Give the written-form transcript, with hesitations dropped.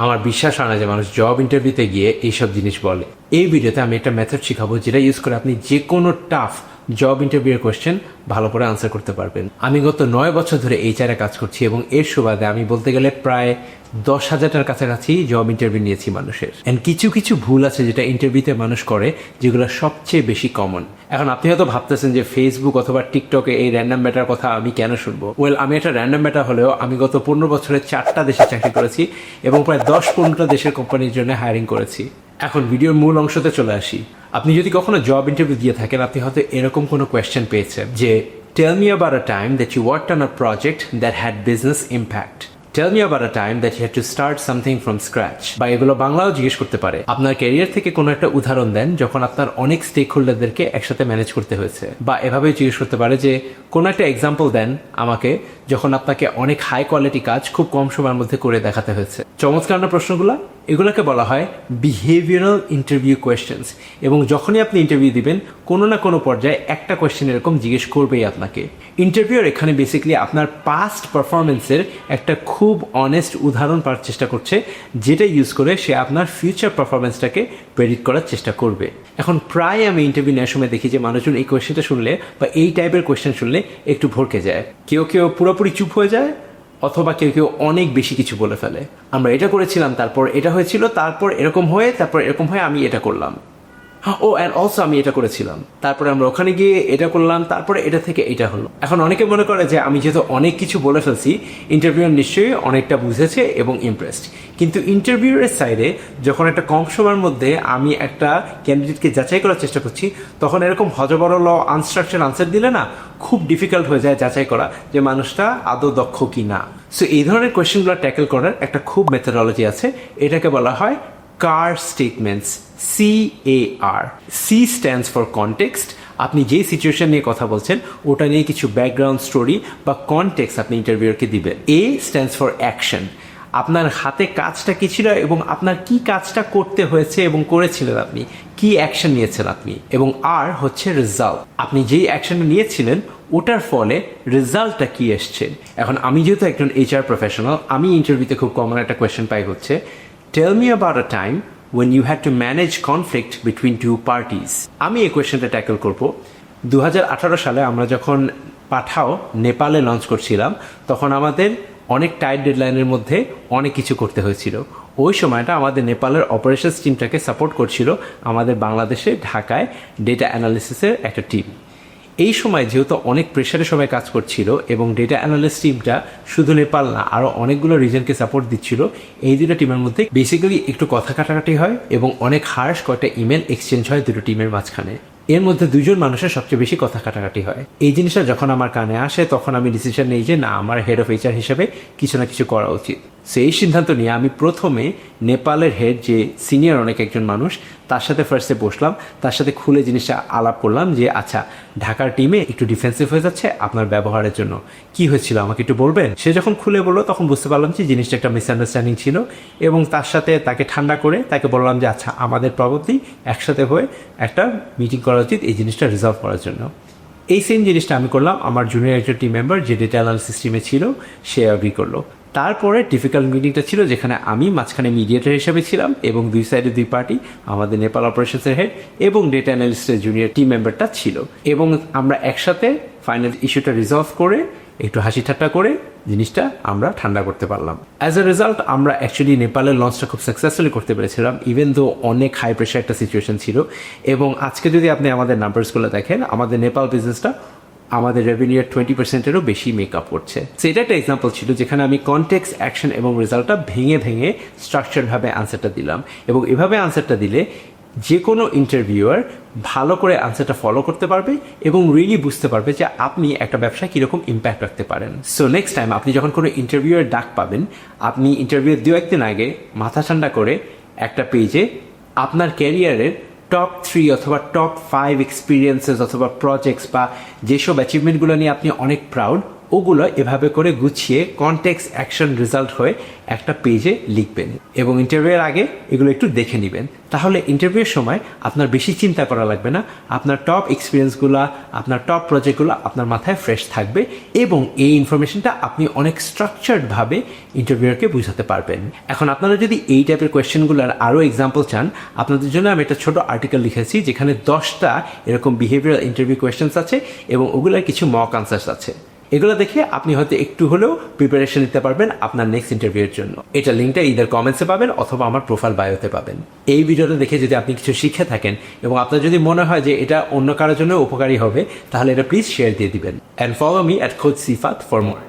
আমার বিশ্বাস হয় না যে মানুষ জব ইন্টারভিউতে গিয়ে এইসব জিনিস বলে। এই ভিডিওতে আমি একটা মেথড শিখাবো যেটা ইউজ করে আপনি যে কোনো টাফ জব ইন্টারভিউর কোয়েশ্চেন ভালো করে আনসার করতে পারবেন। আমি গত 9 বছর ধরে এইচআরে কাজ করছি এবং এর সুবাদে আমি বলতে গেলে প্রায় 10,000টার কাছাকাছি জব ইন্টারভিউ নিয়েছি মানুষের। এন্ড কিছু কিছু ভুল আছে যেটা ইন্টারভিউতে মানুষ করে, যেগুলো সবচেয়ে বেশি কমন। এখন আপনি হয়তো ভাবতেছেন যে ফেসবুক অথবা টিকটকে এই র্যান্ডম ব্যাটার কথা আমি কেন শুনবো। ওয়েল, আমি একটা র্যান্ডম ব্যাটা হলেও আমি গত 15 বছরে 4টা দেশে চাকরি করেছি এবং প্রায় 10-15টা দেশের কোম্পানির জন্য হায়ারিং করেছি। এখন ভিডিওর মূল অংশতে চলে আসি। আপনি যদি কখনো জব ইন্টারভিউ দিয়ে থাকেন, আপনি হয়তো এরকম কোনো কোয়েশ্চেন পেয়েছেন যে tell me about a time that you worked on a project that had business impact. Tell me about a time that you had to start something from scratch. বা এগুলো বাংলাও জিজ্ঞেস করতে পারে, আপনার ক্যারিয়ার থেকে কোনো একটা উদাহরণ দেন যখন আপনার অনেক স্টেক হোল্ডারদেরকে একসাথে ম্যানেজ করতে হয়েছে। বা এভাবে জিজ্ঞেস করতে পারে যে কোনো একটা এক্সাম্পল দেন আমাকে যখন আপনাকে অনেক হাই কোয়ালিটি কাজ খুব কম সময়ের মধ্যে করে দেখাতে হয়েছে। চমৎকার না প্রশ্নগুলো? এগুলোকে বলা হয় বিহেভিয়ারাল ইন্টারভিউ কোয়েশ্চেন্স। এবং যখনই আপনি ইন্টারভিউ দিবেন, কোনো না কোনো পর্যায়ে একটা কোয়েশ্চেন এরকম জিজ্ঞেস করবেই আপনাকে। ইন্টারভিউর এখানে বেসিক্যালি আপনার পাস্ট পারফরমেন্সের একটা খুব অনেস্ট উদাহরণ পাওয়ার চেষ্টা করছে, যেটা ইউজ করে সে আপনার ফিউচার পারফরমেন্সটাকে প্রেডিক্ট করার চেষ্টা করবে। এখন প্রায় আমি ইন্টারভিউ নেওয়ার সময় দেখি যে মানুষজন এই কোয়েশ্চেনটা শুনলে বা এই টাইপের কোয়েশ্চেন শুনলে একটু ভরকে যায়। কেউ কেউ পুরোপুরি চুপ হয়ে যায়, অথবা কেউ কেউ অনেক বেশি কিছু বলে ফেলে। আমরা এটা করেছিলাম, তারপর এটা হয়েছিল, তারপর এরকম হয়ে, তারপর এরকম হয়ে আমি এটা করলাম। ও অ্যান্ড অলসো আমি এটা করেছিলাম, তারপরে আমরা ওখানে গিয়ে এটা করলাম, তারপরে এটা থেকে এটা হলো। এখন অনেকে মনে করে যে আমি যেহেতু অনেক কিছু বলে ফেলছি, ইন্টারভিউয়ার নিশ্চয়ই অনেকটা বুঝেছে এবং ইমপ্রেসড। কিন্তু ইন্টারভিউয়ের সাইডে যখন একটা কম সময়ের মধ্যে আমি একটা ক্যান্ডিডেটকে যাচাই করার চেষ্টা করছি, তখন এরকম হজবরল আনস্ট্রাকচার আনসার দিলে না খুব ডিফিকাল্ট হয়ে যায় যাচাই করা যে মানুষটা আদৌ দক্ষ কি না। সো এই ধরনের কোয়েশ্চেনগুলো ট্যাকেল করার একটা খুব মেথোডলজি আছে, এটাকে বলা হয় CAR statements, CAR. C stands for context. আপনি যে সিচুয়েশন নিয়ে কথা বলছেন ওটা নিয়ে কিছু ব্যাকগ্রাউন্ড স্টোরি বা কনটেক্সট আপনি ইন্টারভিউয়ারকে দিবেন। A stands for action. আপনার হাতে কাজটা কি ছিল এবং আপনার কি কাজটা করতে হয়েছে এবং করেছিলেন আপনি, কি অ্যাকশন নিয়েছেন আপনি। এবং R হচ্ছে রেজাল্ট, আপনি যেই অ্যাকশনটা নিয়েছিলেন ওটার ফলে রেজাল্টটা কি এসছে। এখন আমি যেহেতু একজন HR প্রফেশনাল, আমি ইন্টারভিউতে খুব কমন একটা কোয়েশ্চেন পাই হচ্ছে Tell me about a time when you had to manage conflict between two parties. আমি এই কোয়েশ্চেনটা ট্যাকল করব। 2018 সালে আমরা যখন পাঠাও নেপালে লঞ্চ করছিলাম, তখন আমাদের অনেক টাইট ডেডলাইনের মধ্যে অনেক কিছু করতে হয়েছিল। ওই সময়টা আমাদের নেপালের অপারেশনস টিমটাকে সাপোর্ট করছিল আমাদের বাংলাদেশে ঢাকায় ডেটা অ্যানালিসিসের একটা টিম। এই সময় যেহেতু অনেক প্রেশারে সবাই কাজ করছিল এবং ডেটা অ্যানালিস্ট টিমটা শুধু নেপাল না আরও অনেকগুলো রিজনকে সাপোর্ট দিচ্ছিল, এই দুটো টিমের মধ্যে বেসিক্যালি একটু কথা কাটাকাটি হয় এবং অনেক হার্শ কয়েকটা ইমেল এক্সচেঞ্জ হয় দুটো টিমের মাঝখানে। এর মধ্যে দুজন মানুষের সবচেয়ে বেশি কথা কাটাকাটি হয়। এই জিনিসটা যখন আমার কানে আসে তখন আমি ডিসিশন নিই যে না, আমার হেড অফ HR হিসেবে কিছু না কিছু করা উচিত। সেই সিদ্ধান্ত নিয়ে আমি প্রথমে নেপালের হেড যে সিনিয়র অনেক একজন মানুষ, তার সাথে ফার্স্টে বসলাম, তার সাথে খুলে জিনিসটা আলাপ করলাম যে আচ্ছা, ঢাকার টিমে একটু ডিফেন্সিভ হয়ে যাচ্ছে আপনার ব্যবহারের জন্য, কি হয়েছিল আমাকে একটু বলবেন। সে যখন খুলে বললো তখন বুঝতে পারলাম যে জিনিসটা একটা মিসআন্ডারস্ট্যান্ডিং ছিল এবং তার সাথে তাকে ঠান্ডা করে তাকে বললাম যে আচ্ছা, আমাদের প্রবলেম একসাথে হয়ে একটা মিটিং করা উচিত এই জিনিসটা রিজলভ করার জন্য। এই সেম জিনিসটা আমি করলাম, আমার জুনিয়র একজন টিম মেম্বার যে ডেটা অ্যানালিসিস টিমে ছিল সে অ্যাগ্রি করলো। তারপরে ডিফিকাল্ট মিটিংটা ছিল যেখানে আমি মাঝখানে মিডিয়েটর হিসেবে ছিলাম এবং দুই সাইডে দুই পার্টি, আমাদের নেপাল অপারেশনসের হেড এবং ডেটা অ্যানালিস্টের জুনিয়র টিম মেম্বারটা ছিল এবং আমরা একসাথে ফাইনাল ইস্যুটা রিজলভ করে একটু হাসি ঠাট্টা করে জিনিসটা আমরা ঠান্ডা করতে পারলাম। অ্যাজ এ রেজাল্ট আমরা অ্যাকচুয়ালি নেপালের লঞ্চটা খুব সাকসেসফুলি করতে পেরেছিলাম, ইভেন দো অনেক হাই প্রেশার একটা সিচুয়েশন ছিল। এবং আজকে যদি আপনি আমাদের নাম্বারসগুলো দেখেন, আমাদের নেপাল বিজনেসটা আমাদের রেভিনিউর 20%-এরও বেশি মেকআপ করছে। সেটা একটা এক্সাম্পল ছিল যেখানে আমি কনটেক্সট, অ্যাকশন এবং রেজাল্টটা ভেঙে ভেঙে স্ট্রাকচারভাবে আনসারটা দিলাম। এবং এভাবে আনসারটা দিলে যে কোনো ইন্টারভিউয়ার ভালো করে আনসারটা ফলো করতে পারবে এবং রিয়েলি বুঝতে পারবে যে আপনি একটা ব্যবসায় কীরকম ইম্প্যাক্ট রাখতে পারেন। সো নেক্সট টাইম আপনি যখন কোনো ইন্টারভিউয়ের ডাক পাবেন, আপনি ইন্টারভিউয়ের 2-1 দিন আগে মাথা ঠান্ডা করে একটা পেজে আপনার ক্যারিয়ারের টপ 3 অথবা টপ 5 এক্সপিরিয়েন্সেস অথবা প্রজেক্টস বা যেসব অ্যাচিভমেন্টগুলো নিয়ে আপনি অনেক প্রাউড, ওগুলো এভাবে করে গুছিয়ে কনটেক্সট অ্যাকশন রেজাল্ট হয়ে একটা পেজে লিখবেন এবং ইন্টারভিউয়ের আগে এগুলো একটু দেখে নেবেন। তাহলে ইন্টারভিউয়ের সময় আপনার বেশি চিন্তা করা লাগবে না, আপনার টপ এক্সপিরিয়েন্সগুলো, আপনার টপ প্রজেক্টগুলো আপনার মাথায় ফ্রেশ থাকবে এবং এই ইনফরমেশনটা আপনি অনেক স্ট্রাকচার্ডভাবে ইন্টারভিউয়ারকে বুঝাতে পারবেন। এখন আপনারা যদি এই টাইপের কোয়েশ্চেনগুলোর আরও এক্সাম্পল চান, আপনাদের জন্য আমি একটা ছোট আর্টিকেল লিখেছি যেখানে 10টা এরকম বিহেভিয়ারাল ইন্টারভিউ কোয়েশ্চেন্স আছে এবং ওগুলোর কিছু মক আনসার্স আছে। এগুলো দেখে আপনি হয়তো একটু হলেও প্রিপারেশন নিতে পারবেন আপনার নেক্সট ইন্টারভিউয়ের জন্য। এটা লিঙ্কটা ইদার কমেন্টসে পাবেন অথবা আমার প্রোফাইল বায়োতে পাবেন। এই ভিডিওটা দেখে যদি আপনি কিছু শিখে থাকেন এবং আপনার যদি মনে হয় যে এটা অন্য কারোর জন্য উপকারী হবে, তাহলে এটা প্লিজ শেয়ার দিয়ে দিবেন। অ্যান্ড ফলো মি অ্যাট খোঁজ সিফাত ফর মোর।